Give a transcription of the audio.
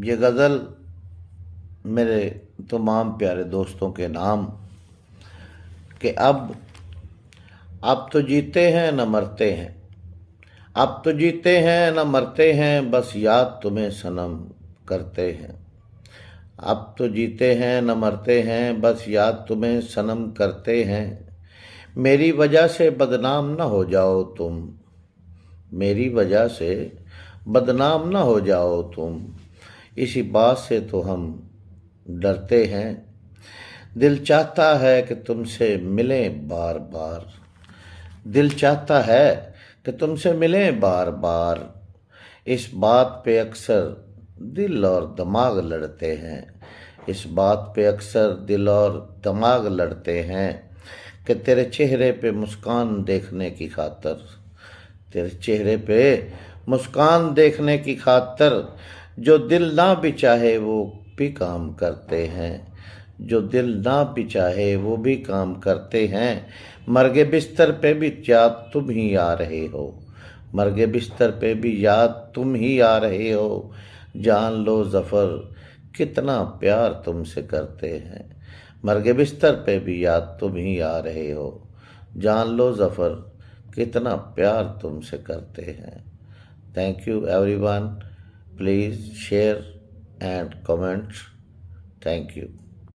یہ غزل میرے تمام پیارے دوستوں کے نام کہ اب تو جیتے ہیں نہ مرتے ہیں، اب تو جیتے ہیں نہ مرتے ہیں، بس یاد تمہیں صنم کرتے ہیں۔ اب تو جیتے ہیں نہ مرتے ہیں، بس یاد تمہیں صنم کرتے ہیں۔ میری وجہ سے بدنام نہ ہو جاؤ تم، میری وجہ سے بدنام نہ ہو جاؤ تم، اسی بات سے تو ہم ڈرتے ہیں۔ دل چاہتا ہے کہ تم سے ملیں بار بار، دل چاہتا ہے کہ تم سے ملیں بار بار، اس بات پہ اکثر دل اور دماغ لڑتے ہیں، اس بات پہ اکثر دل اور دماغ لڑتے ہیں کہ تیرے چہرے پہ مسکان دیکھنے کی خاطر، تیرے چہرے پہ مسکان دیکھنے کی خاطر جو دل نہ بھی چاہے وہ بھی کام کرتے ہیں، جو دل نہ بھی چاہے وہ بھی کام کرتے ہیں۔ مرگ بستر پہ بھی یاد تم ہی آ رہے ہو، مرگ بستر پہ بھی یاد تم ہی آ رہے ہو، جان لو ظفر کتنا پیار تم سے کرتے ہیں۔ مرگ بستر پہ بھی یاد تم ہی آ رہے ہو، جان لو ظفر کتنا پیار تم سے کرتے ہیں۔ Thank you every one, please share and comment. Thank you.